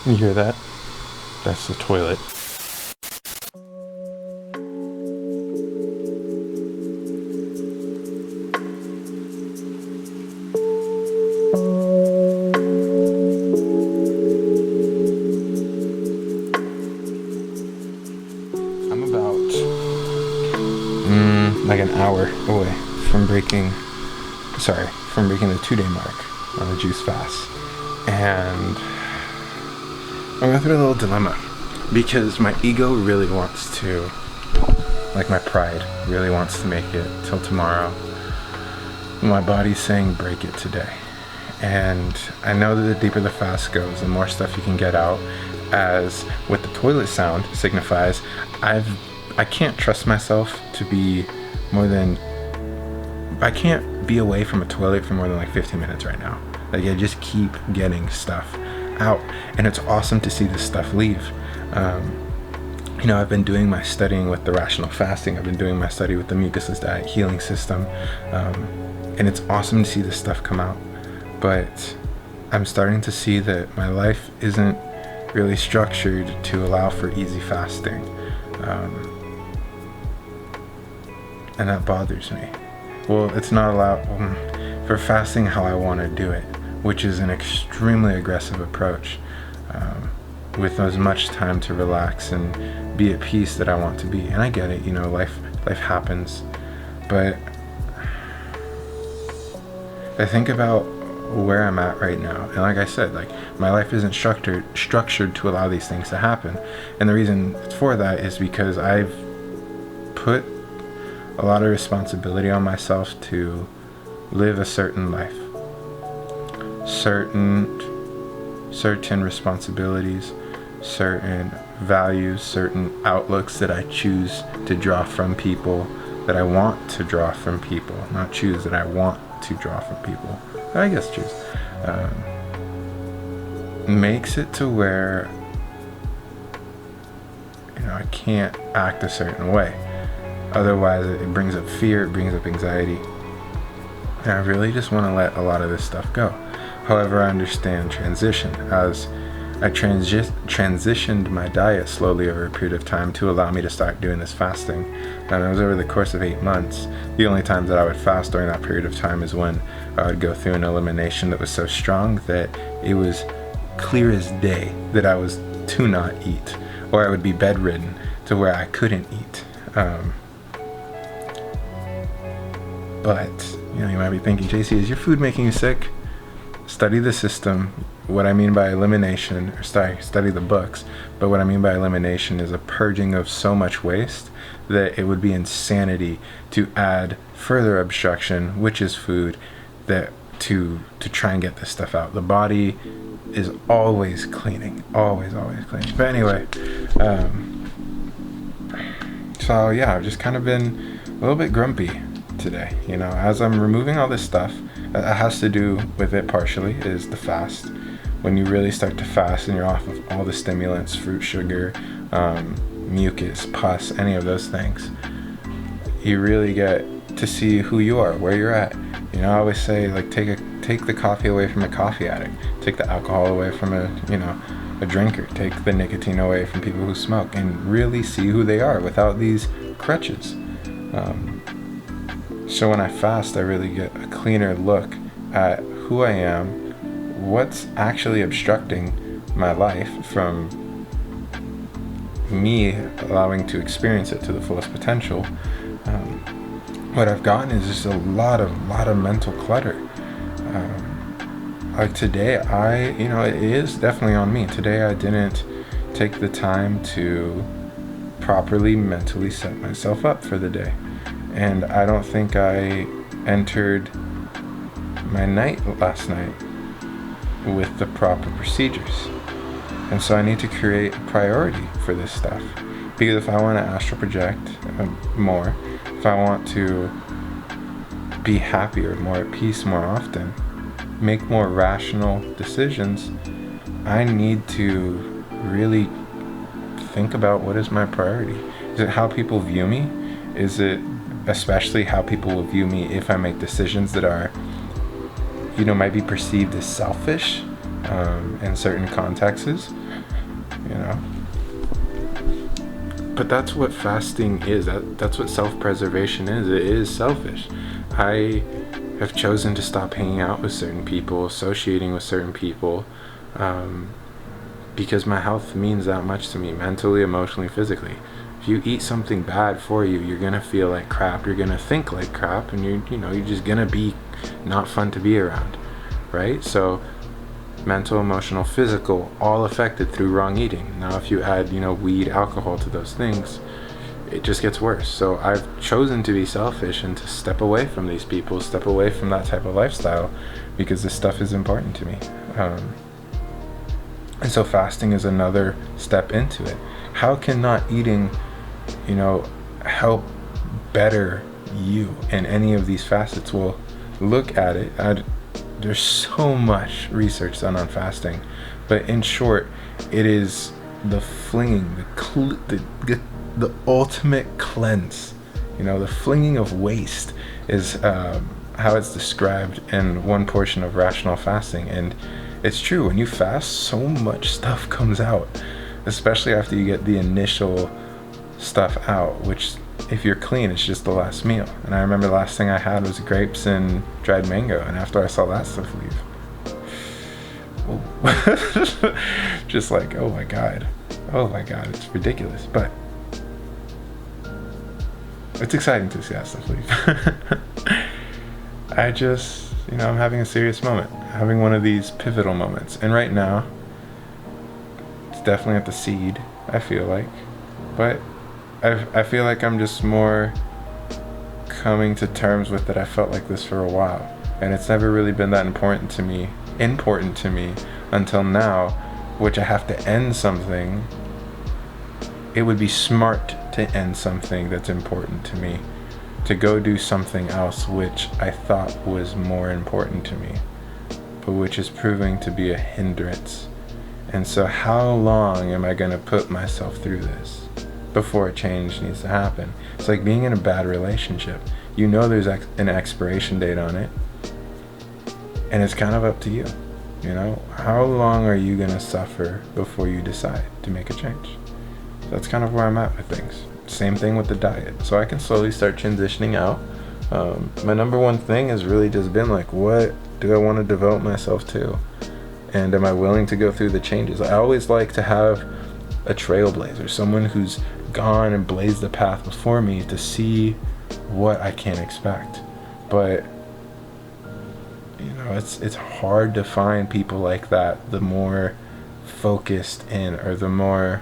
You hear that? That's the toilet. I'm about like an hour away from breaking the 2-day mark on the juice fast. And I'm going through a little dilemma because my ego really wants to, like my pride really wants to make it till tomorrow. My body's saying break it today. And I know that the deeper the fast goes, the more stuff you can get out, as what the toilet sound signifies. I can't trust myself to be I can't be away from a toilet for more than like 15 minutes right now. Like I just keep getting stuff out, and it's awesome to see this stuff leave. I've been doing my studying with the rational fasting. I've been doing my study with the Mucusless diet healing system, and it's awesome to see this stuff come out. But I'm starting to see that my life isn't really structured to allow for easy fasting, and that bothers me. Well, it's not allowed for fasting how I want to do it, which is an extremely aggressive approach, with as much time to relax and be at peace that I want to be. And I get it, life happens, but I think about where I'm at right now, and like I said, like my life isn't structured to allow these things to happen. And the reason for that is because I've put a lot of responsibility on myself to live a certain life, certain responsibilities, certain values, certain outlooks that I choose to draw from people, that I want to draw from people, not choose, that I want to draw from people. I guess choose. Makes it to where I can't act a certain way. Otherwise, it brings up fear, it brings up anxiety. And I really just want to let a lot of this stuff go. However, I understand transition, as I transitioned my diet slowly over a period of time to allow me to start doing this fasting. And it was over the course of 8 months. The only times that I would fast during that period of time is when I would go through an elimination that was so strong that it was clear as day that I was to not eat, or I would be bedridden to where I couldn't eat. But you might be thinking, JC, is your food making you sick? Study the system. What I mean by elimination, or study the books, but what I mean by elimination is a purging of so much waste that it would be insanity to add further obstruction, which is food, that to try and get this stuff out. The body is always cleaning, always cleaning. But anyway, so yeah, I've just kind of been a little bit grumpy today, as I'm removing all this stuff. It has to do with it partially is the fast. When you really start to fast and you're off of all the stimulants, fruit, sugar, mucus, pus, any of those things, you really get to see who you are, where you're at. I always say, like, take the coffee away from a coffee addict, take the alcohol away from a drinker, take the nicotine away from people who smoke, and really see who they are without these crutches. So when I fast, I really get a cleaner look at who I am, what's actually obstructing my life from me allowing to experience it to the fullest potential. What I've gotten is just a lot of mental clutter. Like today, it is definitely on me. Today I didn't take the time to properly mentally set myself up for the day. And I don't think I entered my night last night with the proper procedures. And so I need to create a priority for this stuff. Because if I want to astral project more, if I want to be happier, more at peace more often, make more rational decisions, I need to really think about what is my priority. Is it how people view me? Is it especially how people will view me if I make decisions that are, might be perceived as selfish, in certain contexts, you know. But that's what fasting is. That's what self-preservation is. It is selfish. I have chosen to stop hanging out with certain people, associating with certain people, because my health means that much to me, mentally, emotionally, physically. If you eat something bad for you, you're gonna feel like crap. You're gonna think like crap, and you're just gonna be not fun to be around, right? So mental, emotional, physical, all affected through wrong eating. Now, if you add, weed, alcohol to those things, it just gets worse. So I've chosen to be selfish and to step away from these people, step away from that type of lifestyle, because this stuff is important to me. And so fasting is another step into it. How can not eating, help better you in any of these facets? Well, look at it. There's so much research done on fasting, but in short, it is the flinging, the ultimate cleanse. The flinging of waste is how it's described in one portion of rational fasting. And it's true, when you fast, so much stuff comes out, especially after you get the initial stuff out, which, if you're clean, it's just the last meal. And I remember the last thing I had was grapes and dried mango, and after I saw that stuff leave, just like, oh my god, it's ridiculous. But it's exciting to see that stuff leave. I just, I'm having a serious moment, having one of these pivotal moments. And right now, it's definitely at the seed, I feel like. But I feel like I'm just more coming to terms with that. I felt like this for a while, and it's never really been that important to me until now, which I have to end something. It would be smart to end something that's important to me, to go do something else which I thought was more important to me, but which is proving to be a hindrance. And so how long am I going to put myself through this before a change needs to happen? It's like being in a bad relationship. There's an expiration date on it, and it's kind of up to you. How long are you going to suffer before you decide to make a change? That's kind of where I'm at with things. Same thing with the diet. So I can slowly start transitioning out. My number one thing has really just been like, what do I want to devote myself to? And am I willing to go through the changes? I always like to have a trailblazer, someone who's gone and blazed the path before me, to see what I can expect. But it's hard to find people like that. The more focused in, or the more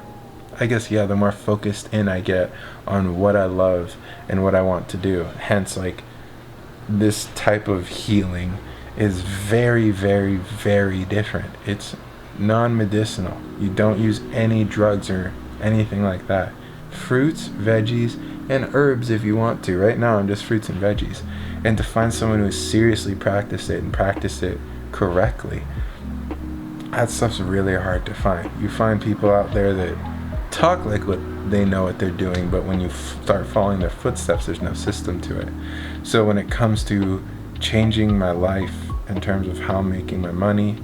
focused in I get on what I love and what I want to do. Hence, like, this type of healing is very, very, very different. It's non-medicinal. You don't use any drugs or anything like that. Fruits, veggies, and herbs if you want to. Right now I'm just fruits and veggies. And to find someone who seriously practiced it correctly, that stuff's really hard to find. You find people out there that talk like they know what they're doing, but when you start following their footsteps, there's no system to it. So when it comes to changing my life in terms of how I'm making my money,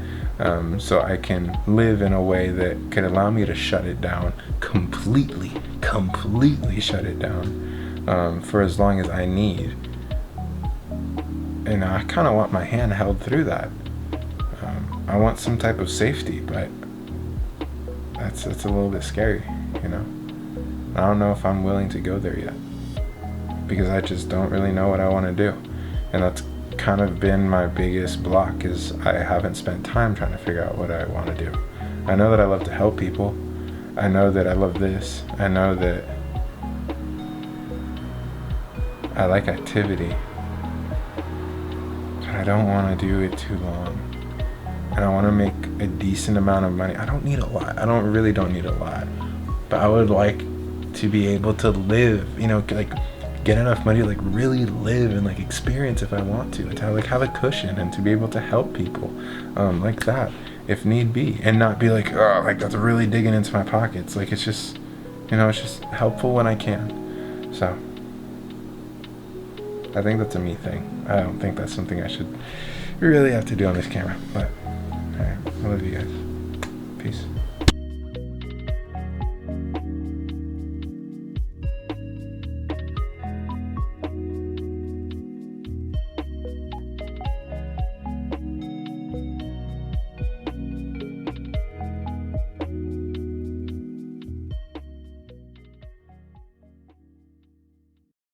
so I can live in a way that can allow me to shut it down completely shut it down, for as long as I need. And I kind of want my hand held through that. I want some type of safety, but that's a little bit scary, I don't know if I'm willing to go there yet, because I just don't really know what I want to do. And that's kind of been my biggest block, is I haven't spent time trying to figure out what I want to do. I know that I love to help people. I know that I love this. I know that I like activity, but I don't want to do it too long. And I want to make a decent amount of money. I don't need a lot. I don't need a lot. But I would like to be able to live, like get enough money to like really live and like experience if I want to have a cushion, and to be able to help people like that if need be, and not be like, oh, like that's really digging into my pockets. Like, it's just, it's just helpful when I can. So I think that's a me thing. I don't think that's something I should really have to do on this camera, but all right. I love you guys. Peace.